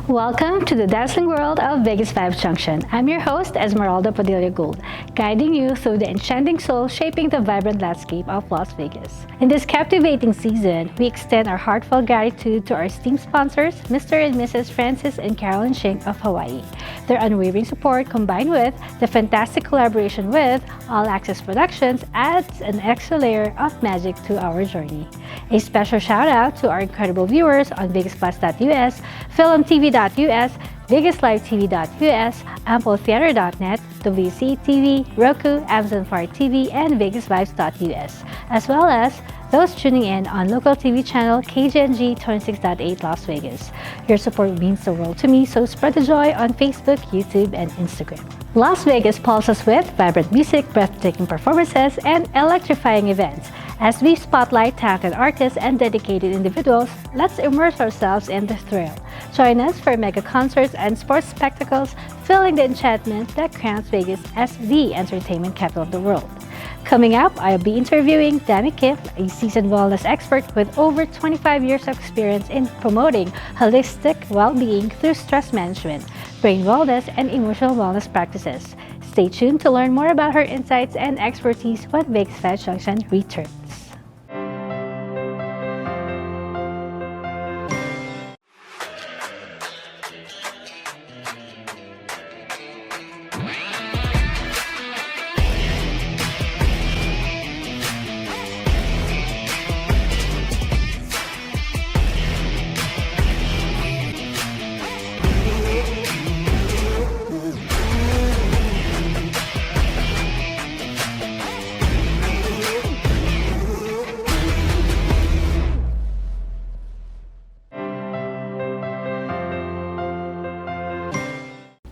Welcome to the dazzling world of VegasVibes Junction. I'm your host, Esmeralda Padilla-Gould, guiding you through the enchanting soul shaping the vibrant landscape of Las Vegas. In this captivating season, we extend our heartfelt gratitude to our esteemed sponsors, Mr. and Mrs. Francis and Carolyn Shink of Hawaii. Their unwavering support combined with the fantastic collaboration with All Access Productions adds an extra layer of magic to our journey. A special shout out to our incredible viewers on VegasPlus.us, FilmTV.us, VegasLiveTV.us, AmpleTheater.net, WCTV, Roku, Amazon Fire TV, and VegasVibes.us, as well as those tuning in on local TV channel KGNG 26.8 Las Vegas. Your support means the world to me, so spread the joy on Facebook, YouTube, and Instagram. Las Vegas pulses with vibrant music, breathtaking performances, and electrifying events. As we spotlight talented artists and dedicated individuals, let's immerse ourselves in the thrill. Join us for mega concerts and sports spectacles, filling the enchantment that crowns Vegas as the entertainment capital of the world. Coming up, I'll be interviewing Dami Kim, a seasoned wellness expert with over 25 years of experience in promoting holistic well-being through stress management, brain wellness, and emotional wellness practices. Stay tuned to learn more about her insights and expertise when VegasVibes Junction returns.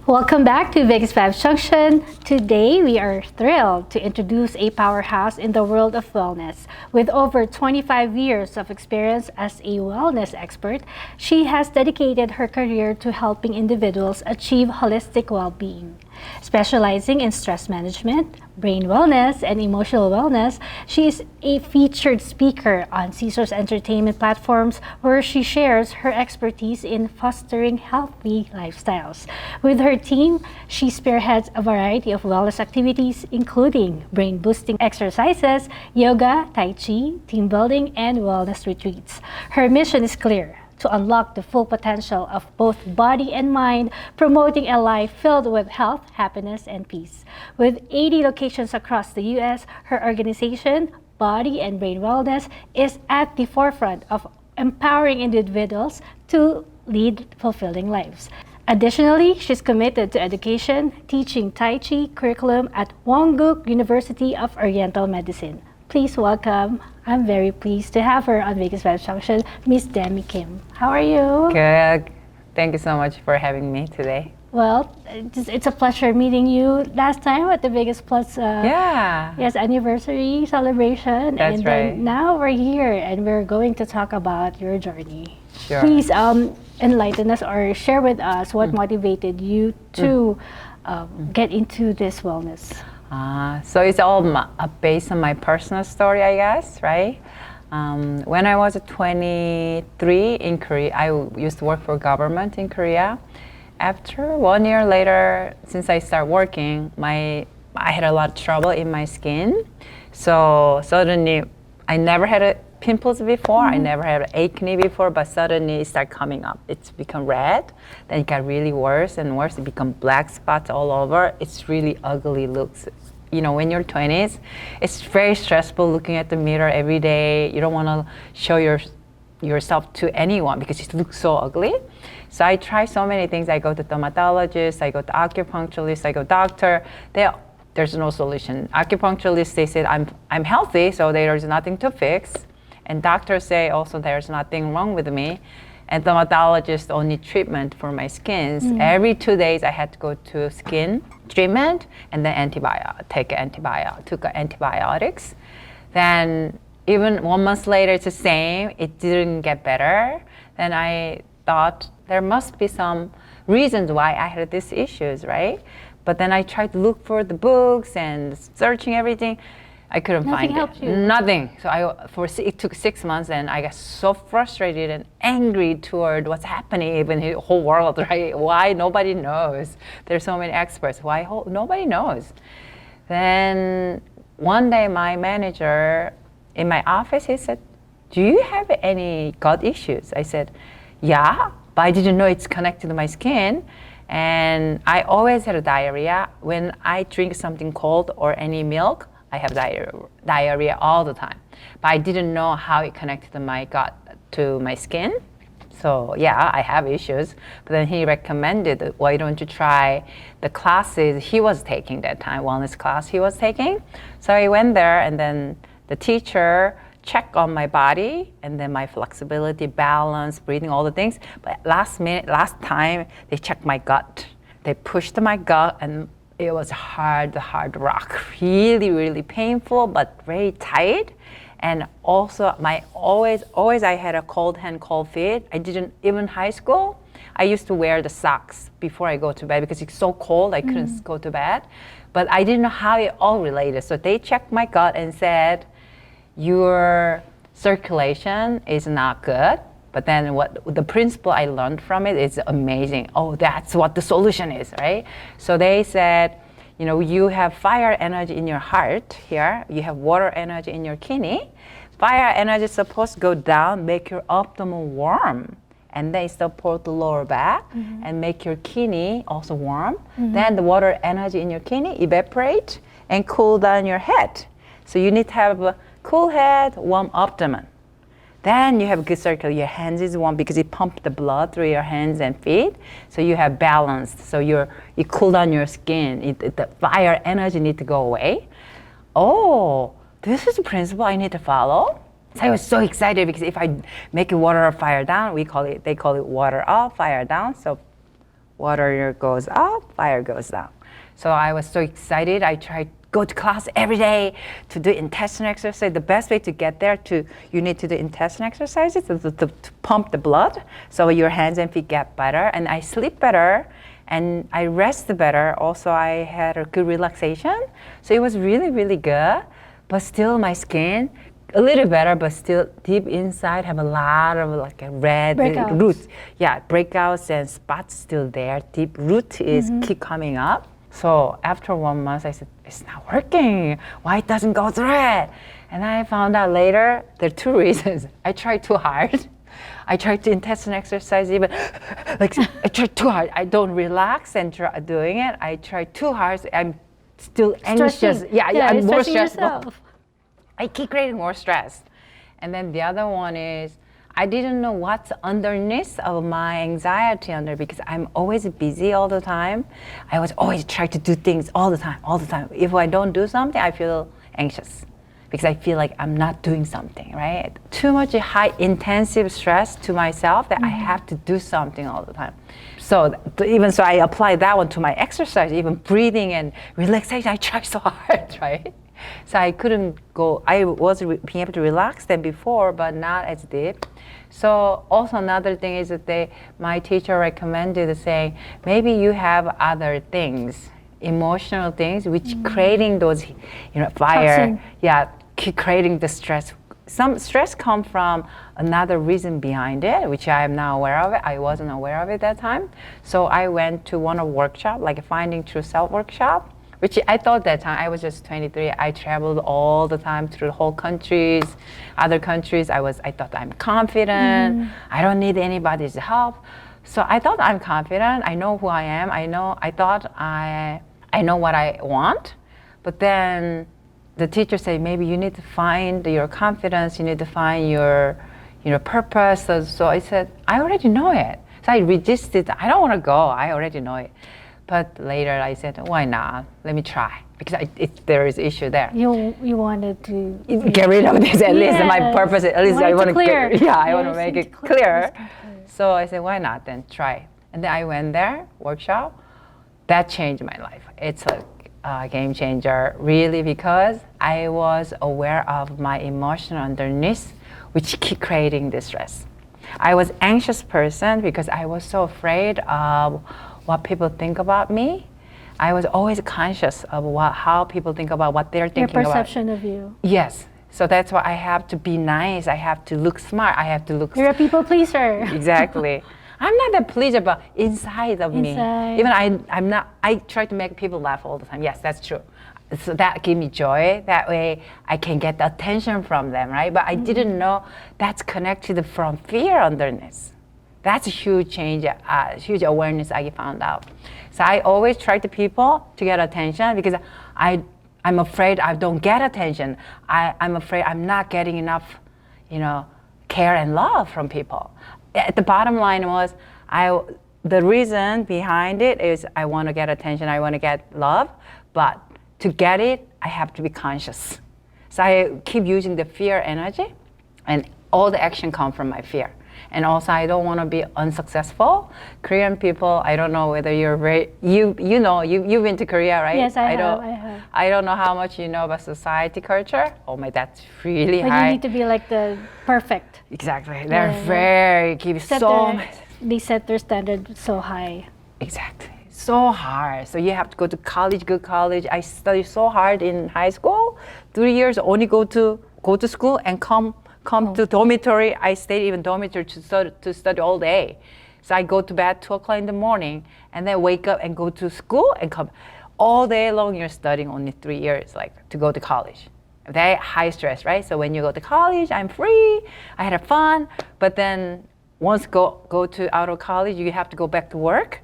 Welcome back to VegasVibes Junction. Today, we are thrilled to introduce a powerhouse in the world of wellness. With over 25 years of experience as a wellness expert, she has dedicated her career to helping individuals achieve holistic well-being. Specializing in stress management, brain wellness, and emotional wellness, she is a featured speaker on Caesars entertainment platforms where she shares her expertise in fostering healthy lifestyles. With her team, she spearheads a variety of wellness activities, including brain-boosting exercises, yoga, tai chi, team building, and wellness retreats. Her mission is clear: to unlock the full potential of both body and mind, promoting a life filled with health, happiness, and peace. With 80 locations across the U.S., her organization, Body and Brain Wellness, is at the forefront of empowering individuals to lead fulfilling lives. Additionally, she's committed to education, teaching Tai Chi curriculum at Wongguk University of Oriental Medicine. Please welcome, I'm very pleased to have her on VegasVibes Junction, Miss Dami Kim. How are you? Good. Thank you so much for having me today. Well, it's a pleasure meeting you last time at the Vegas Plus anniversary celebration. That's and right. Then now we're here and we're going to talk about your journey. Sure. Please enlighten us or share with us what motivated you to get into this wellness. So it's all based on my personal story, I guess, right? When I was 23 in Korea, I used to work for government in Korea. After 1 year later, since I started working, I had a lot of trouble in my skin. So suddenly, I never had pimples before, I never had acne before, but suddenly it started coming up. It's become red, then it got really worse and worse. It become black spots all over. It's really ugly looks. You know, when you're 20s, it's very stressful looking at the mirror every day. You don't want to show yourself to anyone because it looks so ugly. So I try so many things. I go to dermatologist, I go to acupuncturist, I go doctor. There's no solution. Acupuncturist, they said I'm healthy, so there's nothing to fix. And doctors say also there's nothing wrong with me. And dermatologist only treatment for my skins. Every 2 days I had to go to skin treatment and then took antibiotics. Then even 1 month later it's the same. It didn't get better. Then I thought there must be some reasons why I had these issues, right? But then I tried to look for the books and searching everything. I couldn't Nothing find helped it. you. Nothing. So it took 6 months, and I got so frustrated and angry toward what's happening even in the whole world, right? Why nobody knows? There's so many experts. Why nobody knows? Then one day my manager in my office, he said, "Do you have any gut issues?" I said, "Yeah, but I didn't know it's connected to my skin." And I always had a diarrhea. When I drink something cold or any milk, I have diarrhea all the time. But I didn't know how it connected to my gut to my skin. So yeah, I have issues. But then he recommended, why don't you try the classes he was taking that time, wellness class he was taking. So I went there, and then the teacher checked on my body, and then my flexibility, balance, breathing, all the things. But last time, they checked my gut. They pushed my gut, and it was hard rock. Really, really painful, but very tight. And also, always I had a cold hand, cold feet. I didn't, even high school, I used to wear the socks before I go to bed because it's so cold, I couldn't go to bed. But I didn't know how it all related. So they checked my gut and said, your circulation is not good. But then what the principle I learned from it is amazing. Oh, that's what the solution is, right? So they said, you know, you have fire energy in your heart here. You have water energy in your kidney. Fire energy is supposed to go down, make your abdomen warm. And they support the lower back and make your kidney also warm. Then the water energy in your kidney evaporate and cool down your head. So you need to have a cool head, warm abdomen. Then you have a good circulation. Your hands is warm because it pumps the blood through your hands and feet. So you have balance. So you cool down your skin. The fire energy need to go away. Oh, this is a principle I need to follow. So I was so excited because if I make it water or fire down, they call it water up, fire down. So water goes up, fire goes down. So I was so excited. I tried go to class every day to do intestinal exercise. The best way to get there, you need to do intestinal exercises to pump the blood so your hands and feet get better. And I sleep better and I rest better. Also, I had a good relaxation. So it was really, really good. But still my skin, a little better, but still deep inside have a lot of like a red roots. Yeah, breakouts and spots still there. Deep root is keep coming up. So after 1 month, I said, it's not working. Why it doesn't go through it? And I found out later, there are two reasons. I tried too hard. I tried to intestinal exercise even, like I tried too hard. I don't relax and try doing it. I tried too hard. I'm still anxious. Yeah, I'm more stressed. I keep creating more stress. And then the other one is, I didn't know what's underneath of my anxiety because I'm always busy all the time. I was always trying to do things all the time. If I don't do something, I feel anxious because I feel like I'm not doing something, right? Too much high intensive stress to myself that I have to do something all the time. So I apply that one to my exercise, even breathing and relaxation. I try so hard, right? So I couldn't go, I was being able to relax than before, but not as deep. So also another thing is that my teacher recommended saying, maybe you have other things, emotional things, which creating those, fire, creating the stress. Some stress come from another reason behind it, which I am now aware of it. I wasn't aware of it at that time. So I went to one of workshop, like a Finding True Self workshop, which I thought that time, I was just 23. I traveled all the time through the whole countries, other countries. I thought I'm confident. I don't need anybody's help. So I thought I'm confident. I know who I am. I thought I know what I want. But then the teacher said, maybe you need to find your confidence. You need to find your purpose. So I said, I already know it. So I resisted. I don't want to go. I already know it. But later I said, why not? Let me try. Because there is issue there. You wanted to get rid of this at least. My purpose, at least I want to clear. I want to make it clear. So I said, why not then? Try. And then I went there, workshop. That changed my life. It's a game changer, really, because I was aware of my emotion underneath, which keep creating this stress. I was anxious person because I was so afraid of what people think about me. I was always conscious of how people think about what they're Their thinking about. perception of you. Yes. So that's why I have to be nice. I have to look smart. I have to look. You're a people pleaser. Exactly. I'm not a pleaser, but inside of me, even I'm not. I try to make people laugh all the time. Yes, that's true. So that gives me joy. That way, I can get the attention from them, right? But I didn't know that's connected from fear underneath. That's a huge change, huge awareness I found out. So I always try to people to get attention because I'm afraid I don't get attention. I'm afraid I'm not getting enough, care and love from people. The bottom line was, the reason behind it is I want to get attention, I want to get love, but to get it, I have to be conscious. So I keep using the fear energy, and all the action comes from my fear. And also, I don't want to be unsuccessful. Korean people, I don't know whether you've been to Korea, right? Yes, I have. I don't know how much you know about society culture. Oh my, that's really But high. you need to be like the perfect. Exactly. They're very, They set their standard so high. Exactly. So hard. So you have to go to college, good college. I studied so hard in high school. 3 years only go to school and come to dormitory. I stayed even dormitory to study all day. So I go to bed 2 o'clock in the morning and then wake up and go to school and come. All day long you're studying only 3 years, like to go to college. Very high stress, right? So when you go to college, I'm free, I had fun, but then once go to out of college, you have to go back to work.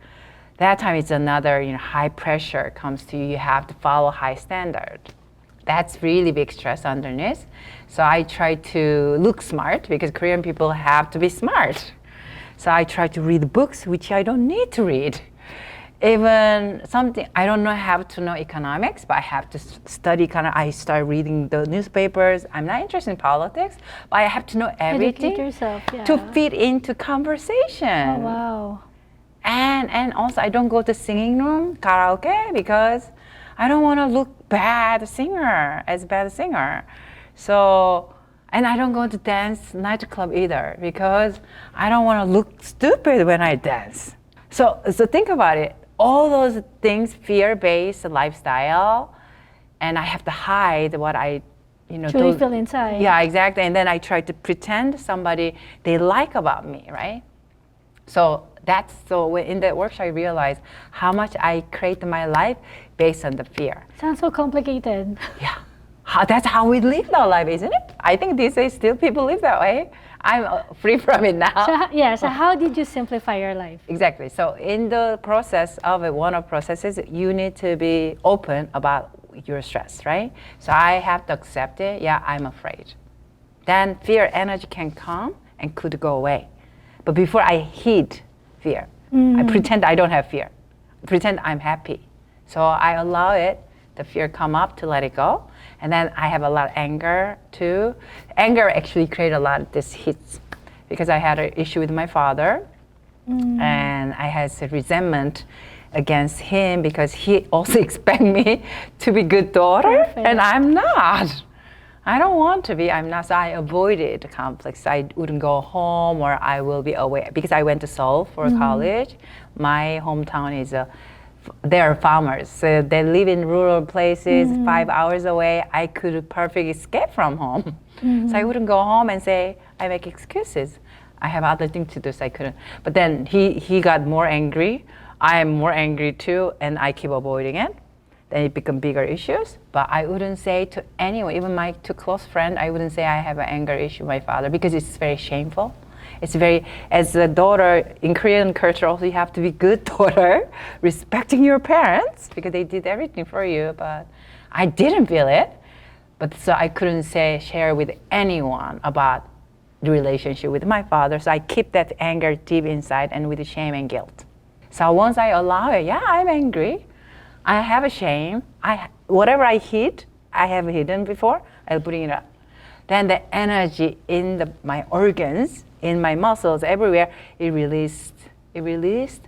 That time it's another high pressure comes to you. You have to follow high standard. That's really big stress underneath. So I try to look smart because Korean people have to be smart. So I try to read books which I don't need to read. Even something, I don't have to know economics, but I have to study I start reading the newspapers. I'm not interested in politics, but I have to know everything. Educate yourself, yeah. To fit into conversation. Oh, wow. And also I don't go to singing room, karaoke, because I don't want to look bad singer. So, and I don't go to dance nightclub either because I don't want to look stupid when I dance. So think about it. All those things, fear-based lifestyle, and I have to hide what I, truly feel inside. Yeah, exactly. And then I try to pretend somebody they like about me, right? So in that workshop I realized how much I create my life based on the fear. Sounds so complicated. Yeah. That's how we live our life, isn't it? I think these days still people live that way. I'm free from it now. So how did you simplify your life? Exactly. So in the process of one of processes, you need to be open about your stress, right? So I have to accept it. Yeah, I'm afraid. Then fear energy can come and could go away. But before I hid fear, I pretend I don't have fear. Pretend I'm happy. So I allow the fear come up to let it go. And then I have a lot of anger too. Anger actually created a lot of these hits because I had an issue with my father and I had resentment against him because he also expect me to be good daughter. Perfect. And I'm not. I don't want to be, I'm not. So I avoided the conflicts. I wouldn't go home or I will be away because I went to Seoul for college. My hometown is they're farmers, so they live in rural places, 5 hours away. I could perfectly escape from home. So I wouldn't go home and say, I make excuses. I have other things to do, so I couldn't. But then he got more angry. I am more angry too, and I keep avoiding it. Then it become bigger issues. But I wouldn't say to anyone, even my two close friends, I wouldn't say I have an anger issue with my father because it's very shameful. It's very, as a daughter in Korean culture, also you have to be good daughter, respecting your parents because they did everything for you. But I didn't feel it. But so I couldn't share with anyone about the relationship with my father. So I keep that anger deep inside and with shame and guilt. So once I allow it, yeah, I'm angry. I have a shame. Whatever I hid, I have hidden before, I'll bring it up. Then the energy in my organs, in my muscles, everywhere, it released.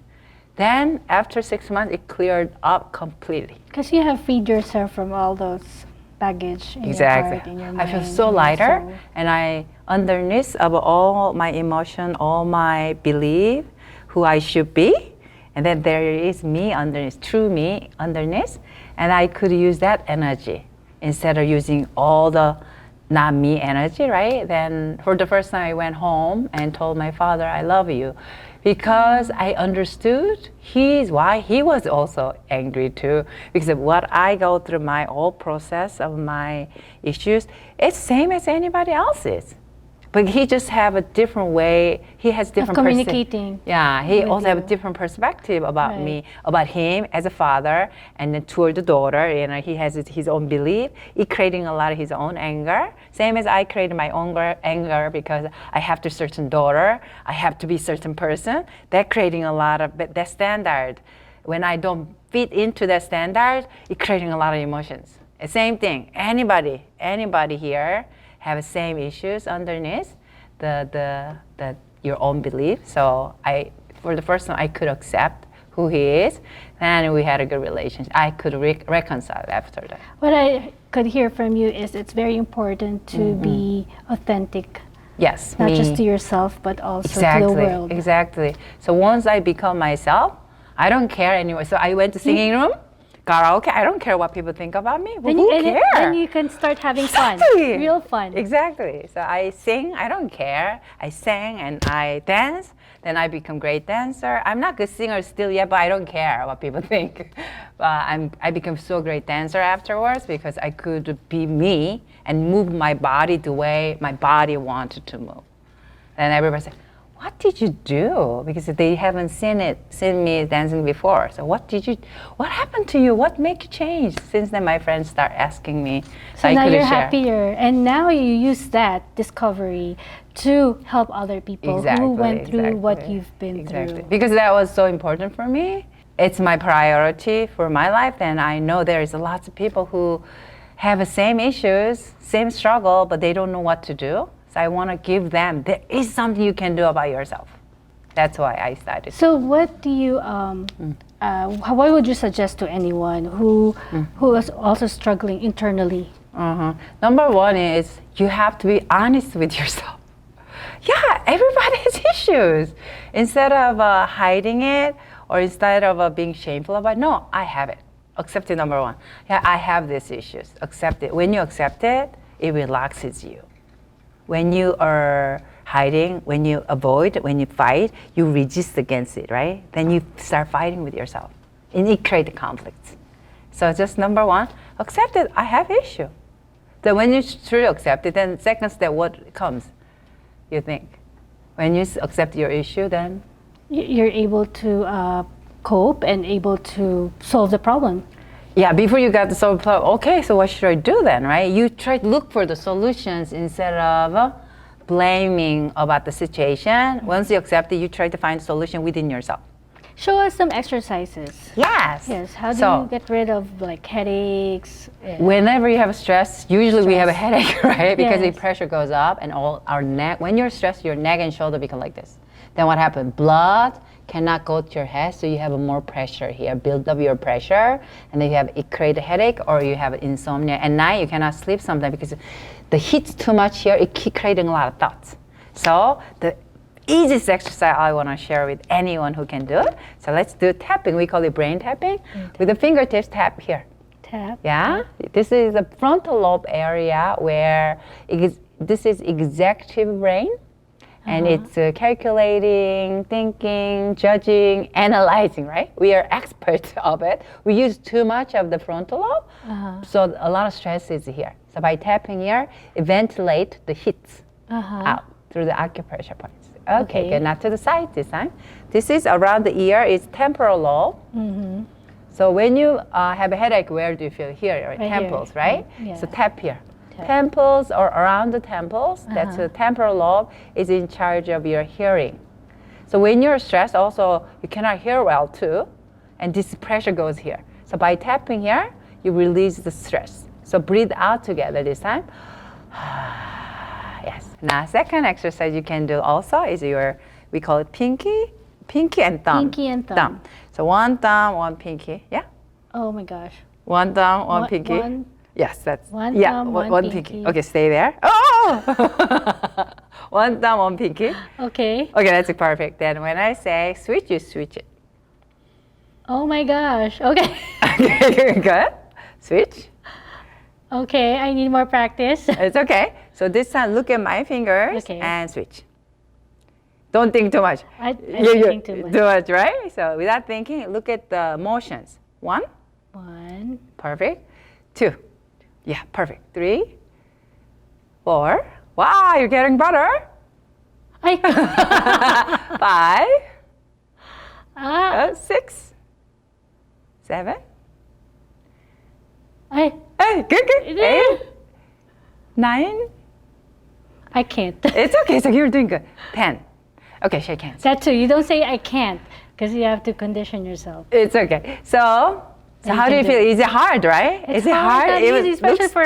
Then after 6 months, it cleared up completely. Because you have freed yourself from all those baggage in your heart, in your mind. I feel so lighter, and I, underneath of all my emotion, all my belief, who I should be, And then there is me underneath, true me underneath, and I could use that energy instead of using all the not me energy, right? Then for the first time I went home and told my father, I love you. Because I understood why he was also angry too. Because of what I go through my whole process of my issues, it's same as anybody else's. But he just have a different way. He has different communicating. Yeah, he also have a different perspective about me, about him as a father, and then toward the daughter. You know, he has his own belief. He creating a lot of his own anger. Same as I created my own anger because I have to certain daughter. I have to be certain person. That creating a lot of that standard. When I don't fit into that standard, it creating a lot of emotions. Same thing. Anybody here have the same issues underneath the your own belief. So for the first time, I could accept who he is, and we had a good relationship. I could reconcile after that. What I could hear from you is it's very important to be authentic. Yes, not just to yourself, but also to the world. Exactly. So once I become myself, I don't care anymore. So I went to singing room. Karaoke, I don't care what people think about me. Well, who cares? Then you can start having fun, real fun. Exactly. So I sing, I don't care. I sing and I dance. Then I become great dancer. I'm not good singer still yet, but I don't care what people think. I become so great dancer afterwards because I could be me and move my body the way my body wanted to move. Then everybody said, what did you do? Because they haven't seen me dancing before. So what happened to you? What made you change? Since then, my friends start asking me. So now you're happier. And now you use that discovery to help other people who went through what you've been through. Because that was so important for me. It's my priority for my life. And I know there is lots of people who have the same issues, same struggle, but they don't know what to do. So I want to give them, there is something you can do about yourself. That's why I started. So what do you, what would you suggest to anyone who is also struggling internally? Number one is you have to be honest with yourself. Yeah, everybody has issues. Instead of hiding it or instead of being shameful about it, no, I have it. Accept it, number one. Yeah, I have these issues. Accept it. When you accept it, it relaxes you. When you are hiding, when you avoid, when you fight, you resist against it, right? Then you start fighting with yourself. And it creates conflicts. So just number one, accept it, I have issue. Then when you truly accept it, then second step, what comes? You think. When you accept your issue, then? You're able to cope and able to solve the problem. Yeah, before you got the solve problem, okay, so what should I do then, right? You try to look for the solutions instead of blaming about the situation. Once you accept it, you try to find a solution within yourself. Show us some exercises. Yes. Yes. How do you get rid of like headaches? Whenever you have stress, usually we have a headache, right? Because the pressure goes up and all our neck, when you're stressed, your neck and shoulder become like this. Then what happens? Blood cannot go to your head, so you have more pressure here, build up your pressure, and then it create a headache or you have insomnia. At night, you cannot sleep sometimes because the heat's too much here, it keeps creating a lot of thoughts. So the easiest exercise I want to share with anyone who can do it. So let's do tapping. We call it brain tapping. With the fingertips, tap here. Tap. Yeah. This is the frontal lobe area where this is executive brain. And it's calculating, thinking, judging, analyzing, right? We are experts of it. We use too much of the frontal lobe, so a lot of stress is here. So by tapping here, it ventilate the heat out through the acupressure points. Okay, good. Now to the side this time. This is around the ear, it's temporal lobe. So when you have a headache, where do you feel? Here, right? Temples, here. Right? Yeah. So tap here. Temples or around the temples, that's the temporal lobe is in charge of your hearing. So when you're stressed, also you cannot hear well too, and this pressure goes here. So by tapping here, you release the stress. So breathe out together this time. Yes. Now second exercise you can do also is we call it pinky and thumb. Pinky and thumb. So one thumb, one pinky. Yeah. Oh my gosh. One thumb, one pinky. Yes, that's one thumb, one pinky. Okay, stay there. Oh! One thumb, one pinky. Okay. Okay, that's perfect. Then when I say switch, you switch it. Oh my gosh. Okay. Okay, good. Switch. Okay, I need more practice. It's okay. So this time, look at my fingers Okay. and switch. Don't think too much. I'm thinking too much. Too much, right? So without thinking, look at the motions. 1, One. perfect. 2, yeah, perfect. 3, 4. Wow, you're getting better. I 5, ah, 6, 7. I Hey, good, good. 8, 9. I can't. It's okay. So you're doing good. 10. Okay, shake hands. That too. You don't say I can't because you have to condition yourself. It's okay. So You how do can you do feel? it. Is it hard, right? It's is it hard? Not It easy, especially looks- for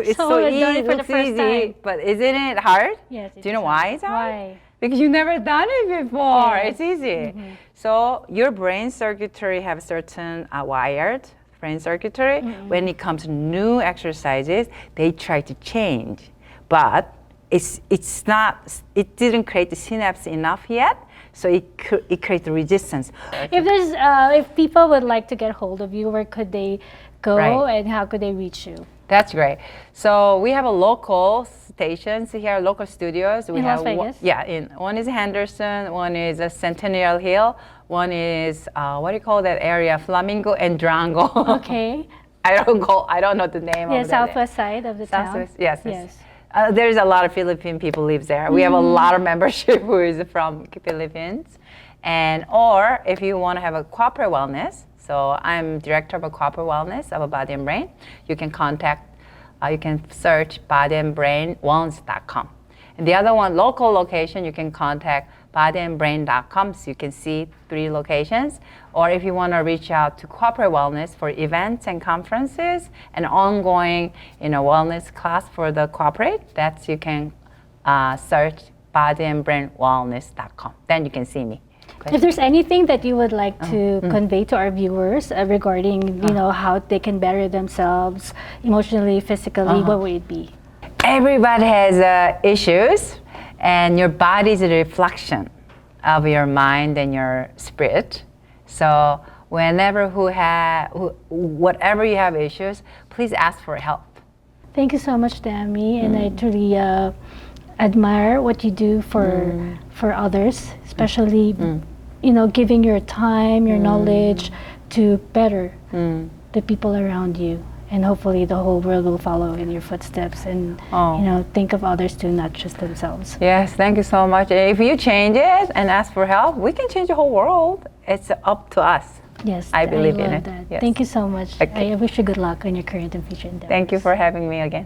it's so someone who's done easy. it for the Looks first easy, time. but isn't it hard? Yes. Do you know why it's hard? Why? Because you've never done it before. Yes. It's easy. So your brain circuitry have certain wired brain circuitry. When it comes to new exercises, they try to change, but it's not. It didn't create the synapse enough yet. So it creates resistance. If there's if people would like to get hold of you, where could they go Right. and how could they reach you? That's great. So we have a local stations here, local studios. We In have Las Vegas? one is Henderson, one is Centennial Hill, one is what do you call that area? Flamingo and Durango. Okay. I don't know the name Yeah, of that. southwest side of the town. Southwest, yes. Yes. There's a lot of Philippine people lives there. We have a lot of membership who is from Philippines. And or if you want to have a corporate wellness, so I'm director of a corporate wellness of a body and brain, you can you can search bodyandbrainwellness.com. And the other one, local location, you can contact bodyandbrain.com, so you can see 3 locations. Or if you want to reach out to corporate wellness for events and conferences and ongoing wellness class for the corporate, that's you can search bodyandbrainwellness.com. Then you can see me. If there's anything that you would like to convey to our viewers regarding, how they can better themselves emotionally, physically, what would it be? Everybody has issues, and your body is a reflection of your mind and your spirit. So whenever whatever you have issues, please ask for help. Thank you so much, Dami, and I truly admire what you do for others, especially giving your time, your knowledge to better the people around you, and hopefully the whole world will follow in your footsteps and think of others too, not just themselves. Yes, thank you so much. If you change it and ask for help, we can change the whole world. It's up to us. Yes, I believe in love it. that. Yes. Thank you so much. Okay. I wish you good luck on your current and future endeavors. Thank you for having me again.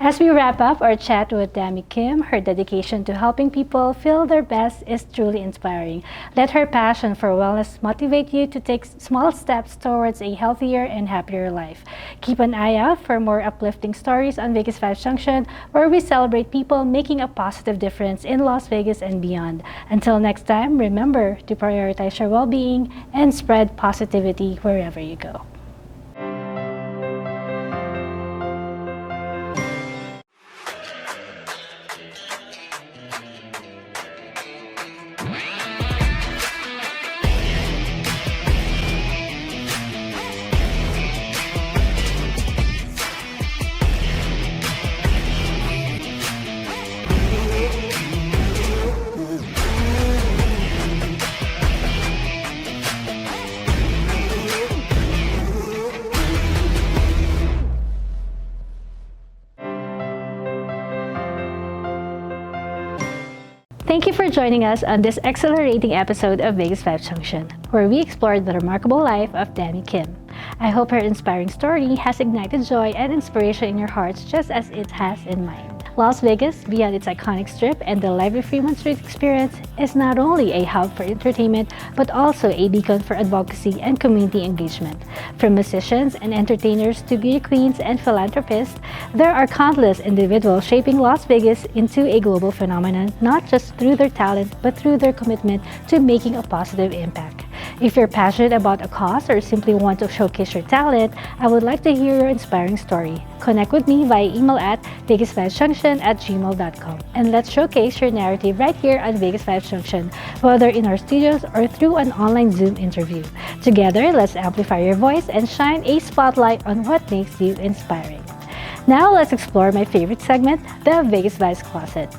As we wrap up our chat with Dami Kim, her dedication to helping people feel their best is truly inspiring. Let her passion for wellness motivate you to take small steps towards a healthier and happier life. Keep an eye out for more uplifting stories on VegasVibes Junction, where we celebrate people making a positive difference in Las Vegas and beyond. Until next time, remember to prioritize your well-being and spread positivity wherever you go. Thank you for joining us on this exhilarating episode of VegasVibes Junction, where we explored the remarkable life of Dami Kim. I hope her inspiring story has ignited joy and inspiration in your hearts just as it has in mine. Las Vegas, beyond its iconic strip and the lively Fremont Street experience, is not only a hub for entertainment, but also a beacon for advocacy and community engagement. From musicians and entertainers to beauty queens and philanthropists, there are countless individuals shaping Las Vegas into a global phenomenon, not just through their talent, but through their commitment to making a positive impact. If you're passionate about a cause or simply want to showcase your talent, I would like to hear your inspiring story. Connect with me via email at VegasVibesJunction@gmail.com and let's showcase your narrative right here on Vegas Vibes Junction, whether in our studios or through an online Zoom interview. Together, let's amplify your voice and shine a spotlight on what makes you inspiring. Now, let's explore my favorite segment, the Vegas Vibes Closet.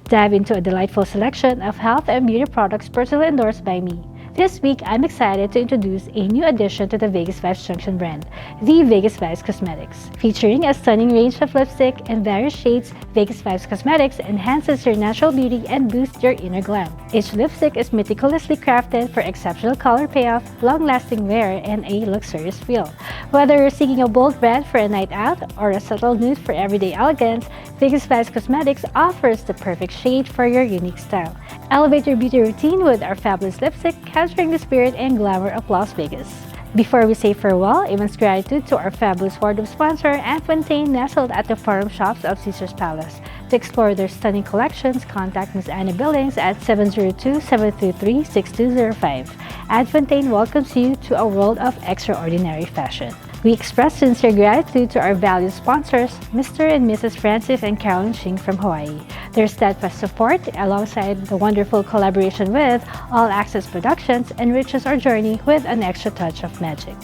Dive into a delightful selection of health and beauty products personally endorsed by me. This week, I'm excited to introduce a new addition to the Vegas Vibes Junction brand, the Vegas Vibes Cosmetics. Featuring a stunning range of lipstick in various shades, Vegas Vibes Cosmetics enhances your natural beauty and boosts your inner glam. Each lipstick is meticulously crafted for exceptional color payoff, long-lasting wear, and a luxurious feel. Whether you're seeking a bold red for a night out or a subtle nude for everyday elegance, Vegas Vibes Cosmetics offers the perfect shade for your unique style. Elevate your beauty routine with our fabulous lipstick, capturing the spirit and glamour of Las Vegas. Before we say farewell, immense gratitude to our fabulous wardrobe sponsor, Adfontaine, nestled at the Forum Shops of Caesars Palace. To explore their stunning collections, contact Ms. Anna Billings at 702-733-6205. Adfontaine welcomes you to a world of extraordinary fashion. We express sincere gratitude to our valued sponsors, Mr. and Mrs. Francis and Carolyn Shing from Hawaii. Their steadfast support, alongside the wonderful collaboration with All Access Productions, enriches our journey with an extra touch of magic.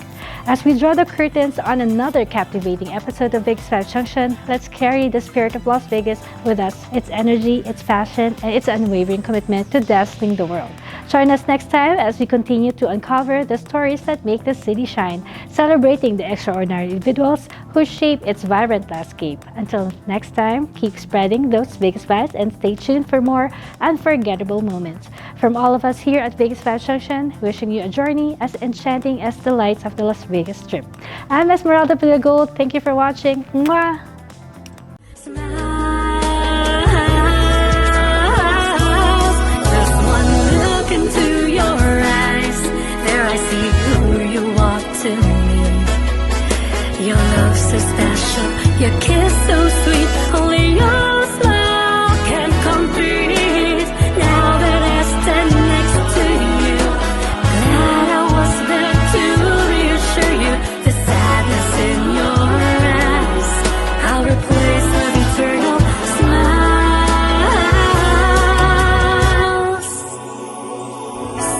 As we draw the curtains on another captivating episode of Vegas Vibes Junction, let's carry the spirit of Las Vegas with us, its energy, its passion, and its unwavering commitment to dazzling the world. Join us next time as we continue to uncover the stories that make the city shine, celebrating the extraordinary individuals who shape its vibrant landscape. Until next time, keep spreading those Vegas vibes and stay tuned for more unforgettable moments. From all of us here at Vegas Vibes Junction, wishing you a journey as enchanting as the lights of the Las Vegas Strip. I'm Esmeralda Padilla-Gould. Thank you for watching. Mwah! Into your eyes, there I see who you are to me. Your love so special, your kiss so sweet, only your smile can complete. Now that I stand next to you, glad I was there to reassure you. The sadness in your eyes, I'll replace with eternal smiles.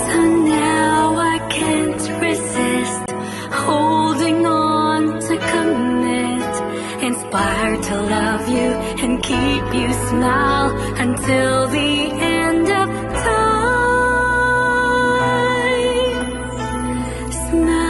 So now I can't resist holding on to commit, inspired to love you and keep you smile until the end of time. Smile.